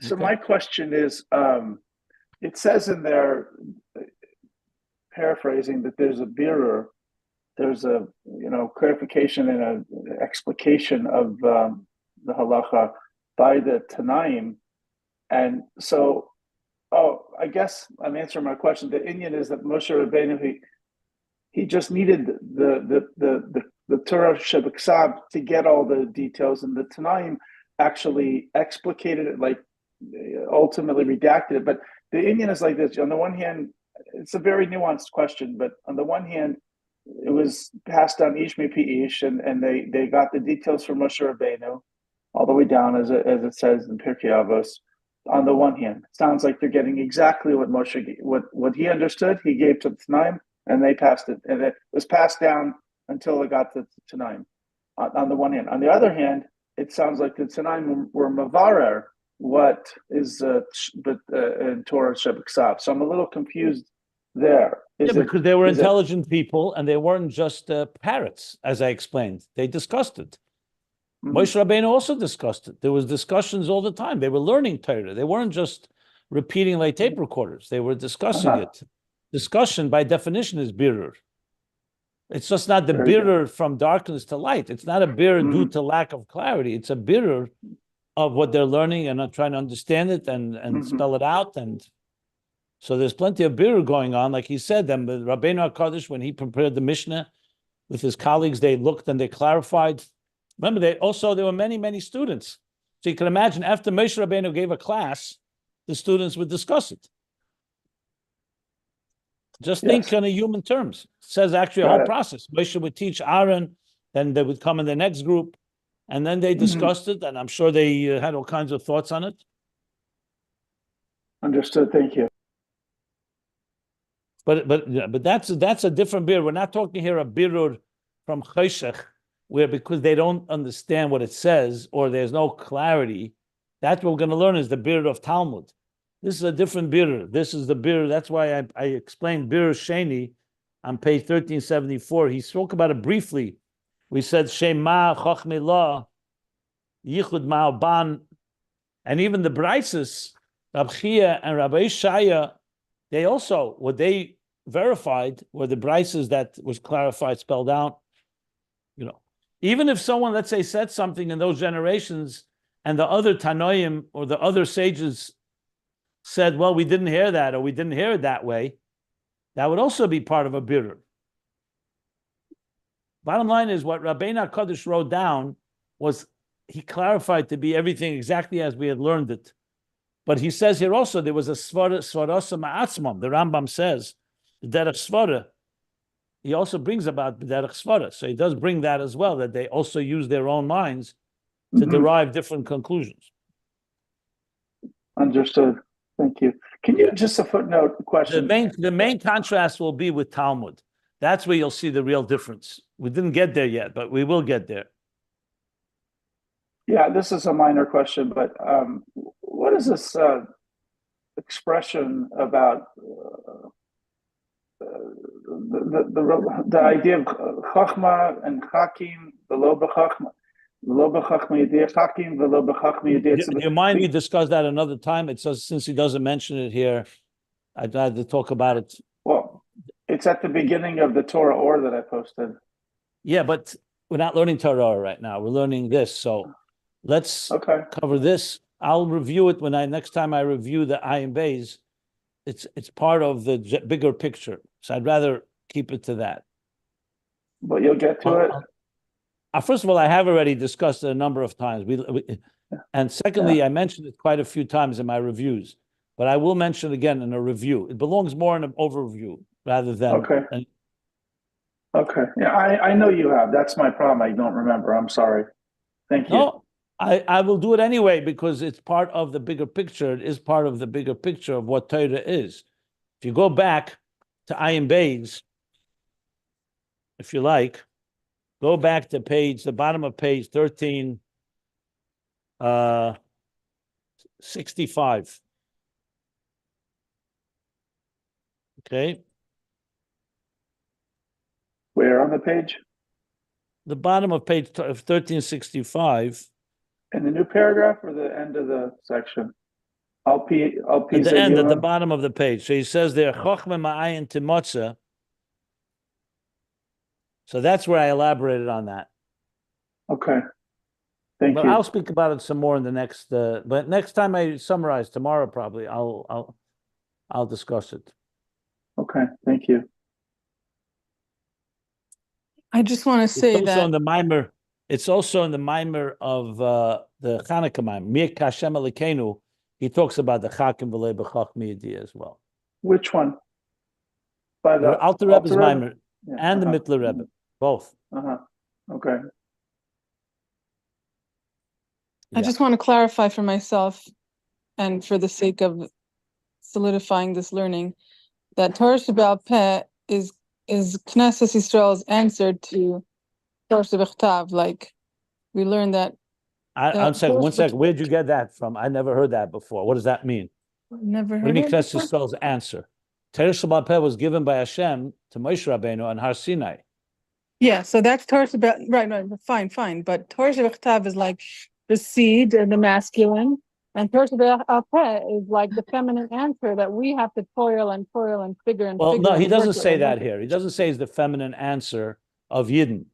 So my question is, it says in there, paraphrasing, that there's a birur, there's a clarification and an explication of the halacha by the Tanaim, and so I guess I'm answering my question. The Indian is that Moshe Rabbeinu he just needed the Torah Shebiksav to get all the details, and the Tanaim actually explicated it, like ultimately redacted it. But the Indian is like this. On the one hand, it's a very nuanced question, but on the one hand, it was passed down ish me ish, and they got the details from Moshe Rabbeinu all the way down, as it says in Pirkei Avos. On the one hand, it sounds like they're getting exactly what Moshe what he understood. He gave to the Tanaim, and they passed it, and it was passed down until it got to Tanaim. On the one hand, on the other hand, it sounds like the Tanaim were mavarer what is in Torah Shebiksav. So I'm a little confused there. Because they were intelligent people, and they weren't just parrots, as I explained. They discussed it. Moshe Rabbeinu also discussed it. There was discussions all the time. They were learning Torah. They weren't just repeating like tape recorders. They were discussing it. Discussion, by definition, is birur. It's just not the birur from darkness to light. It's not a birur due to lack of clarity. It's a birur of what they're learning and trying to understand it and spell it out. And so there's plenty of birur going on. Like he said, then Rabbeinu HaKodosh, when he prepared the Mishnah with his colleagues, they looked and they clarified. Remember, there were many, many students. So you can imagine after Moshe Rabbeinu gave a class, the students would discuss it. Just Yes. think on a human terms. It says actually a Got whole it. process. Moshe would teach Aaron, then they would come in the next group, and then they discussed it, and I'm sure they had all kinds of thoughts on it. Understood. Thank you. But that's a different birur. We're not talking here a birur from Choshech, where because they don't understand what it says or there's no clarity. That's what we're going to learn is the birur of Talmud. This is a different birur. This is the birur. That's why I explained birur Sheni on page 1374. He spoke about it briefly. We said Shema Chochma La Yichud Ma'aban, and even the Brises, Rab Chia and Rabbi Shaya, they also what they verified were the Brises that was clarified, spelled out. Even if someone, let's say, said something in those generations, and the other Tanoim or the other sages said, well, we didn't hear that, or we didn't hear it that way, that would also be part of a birur. Bottom line is what Rabbeinu HaKodosh wrote down was he clarified to be everything exactly as we had learned it. But he says here also there was a svarasa ma'atzmam. The Rambam says the derech svara. He also brings about the derech svara. So he does bring that as well, that they also use their own minds to derive different conclusions. Understood. Thank you. Can you just a footnote question? The main contrast will be with Talmud. That's where you'll see the real difference. We didn't get there yet, but we will get there. Yeah, this is a minor question, but what is this expression about the idea of Chochma and Chakim, the lo b'Chochma, lo b'Chochma yediyah Chakim, the lo b'Chochma yediyah. Do you mind we discuss that another time? It says since he doesn't mention it here, I'd like to talk about it. Well, it's at the beginning of the Torah or that I posted. Yeah, but we're not learning Torah right now. We're learning this, so let's cover this. I'll review it when next time I review the Ayin Beis. It's part of the bigger picture, so I'd rather keep it to that. But you'll get to it. First of all, I have already discussed it a number of times. And secondly, I mentioned it quite a few times in my reviews, but I will mention it again in a review. It belongs more in an overview rather than. Okay. Yeah, I know you have. That's my problem. I don't remember. I'm sorry. Thank you. No, I will do it anyway because it's part of the bigger picture. It is part of the bigger picture of what Torah is. If you go back to Ayin Beis, if you like, go back to the bottom of page 1365. Okay. Where on the page? The bottom of page 1365. In the new paragraph or the end of the section? At the end, at the bottom of the page. So he says there, Chochma ma'ayin timotza. So that's where I elaborated on that. Okay. Thank you. I'll speak about it some more in the next. But next time I summarize tomorrow, probably I'll discuss it. Okay. Thank you. I just want to say that in the mimer. It's also in the mimer of the Chanukah mimer. Mir Kashem Elokeinu. He talks about the Chakim v'lei b'Chochma yediyah as well. Which one? By the Alter Rebbe's mimer and the Mittler Rebbe, both. Okay. I just want to clarify for myself and for the sake of solidifying this learning that Torah Sheba'al Peh is Knesset Yisrael's answer to Torah Shebechtav. Like we learned that. One second. Where'd you get that from? I never heard that before. What does that mean? Never heard. What do you mean Knesset Yisrael's answer? Torah Sheba'al Peh was given by Hashem to Moshe Rabbeinu on Har Sinai. Yeah, so that's Torah Sheba'al. Right, fine. But Torah Shebechtav is like the seed and the masculine, and Torah Sheba'al Peh is like the feminine answer that we have to toil and figure and well, figure. No, he doesn't say that here. He doesn't say it's the feminine answer of Yidden.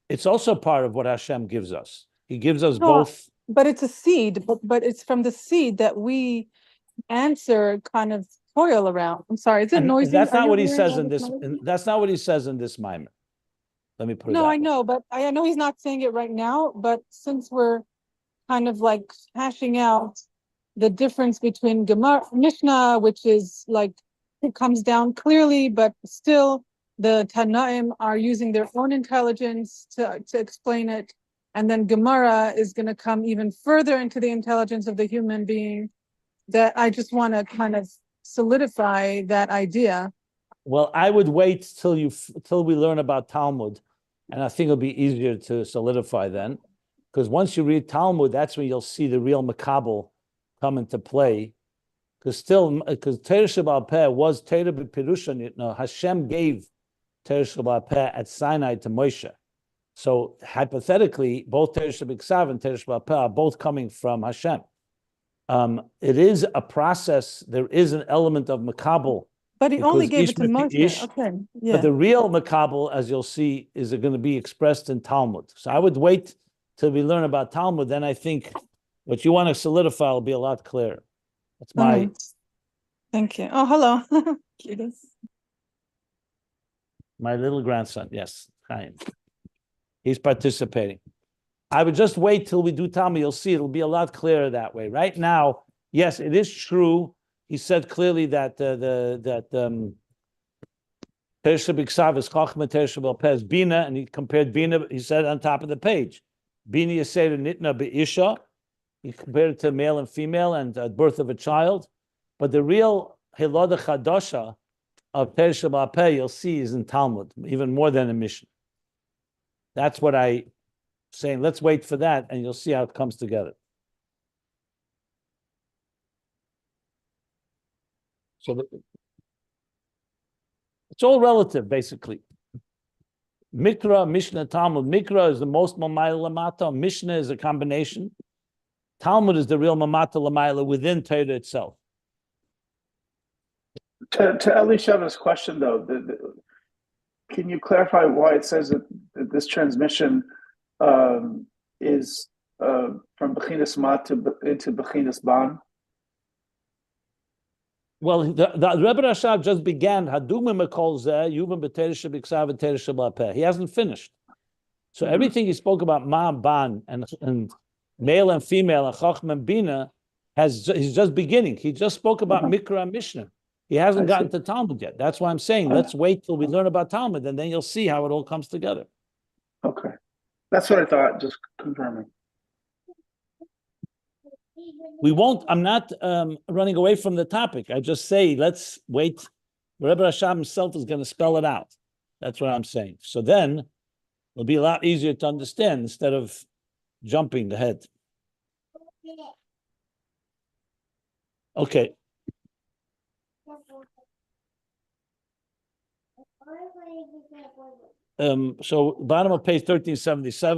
It's also part of what Hashem gives us. He gives us both. But it's a seed, but it's from the seed that we answer kind of toil around. I'm sorry, is it noisy? That's not what he says in this. That's not what he says in this mimer. Let me put it. No, I know, but I know he's not saying it right now. But since we're kind of like hashing out the difference between Gemara, Mishna, which is like it comes down clearly, but still the Tanaim are using their own intelligence to explain it. And then Gemara is going to come even further into the intelligence of the human being. That I just want to kind of solidify that idea. Well, I would wait till we learn about Talmud, and I think it'll be easier to solidify then, because once you read Talmud, that's when you'll see the real makabel come into play. Because Torah Sheba'al Peh was Torah b'Pirusha. Hashem gave Torah Sheba'al Peh at Sinai to Moshe. So hypothetically, both Torah Sheba'al and Torah Sheba'al Peh are both coming from Hashem. It is a process. There is an element of makabel. But he only gave it to Moshe. Okay, yeah. But the real makabel, as you'll see, is going to be expressed in Talmud. So I would wait till we learn about Talmud. Then I think what you want to solidify will be a lot clearer. That's my. Thank you. Oh, hello. Cutest. My little grandson. Yes, Chaim. He's participating. I would just wait till we do Talmud. You'll see it'll be a lot clearer that way. Right now, yes, it is true. He said clearly that Torah Shebiksav is Chochma, Torah Sheba'al Peh is Bina, and he compared Bina. He said on top of the page, Bina Yasera Nitna Be'isha. He compared it to male and female and birth of a child. But the real Hiloda Chadosha of Torah Sheba'al Peh, you'll see, is in Talmud, even more than in Mishna. That's what I saying. Let's wait for that, and you'll see how it comes together. So it's all relative, basically. Mikra, Mishnah, Talmud. Mikra is the most Mamayla Lamata. Mishnah is a combination. Talmud is the real Mamata Lamayla within Torah itself. To Elisheva's question, though, can you clarify why it says that this transmission is from Bechinas Ma into Bechinas Ban? Well, the Rebbe Rashab just began Hadumim Ekol Zeh Yuvim B'Torah Shebiksav and Torah Sheba'al Peh. He hasn't finished. So everything he spoke about Ma Ban and male and female and Chochma and Bina he's just beginning. He just spoke about Mikra and Mishnah. He hasn't gotten to Talmud yet. That's why I'm saying let's wait till we learn about Talmud, and then you'll see how it all comes together. Okay, that's what I thought. Just confirming. We won't. I'm not running away from the topic. I just say let's wait. Rebbe Rashab himself is going to spell it out. That's what I'm saying. So then it'll be a lot easier to understand instead of jumping ahead. Okay. So bottom of page 1377.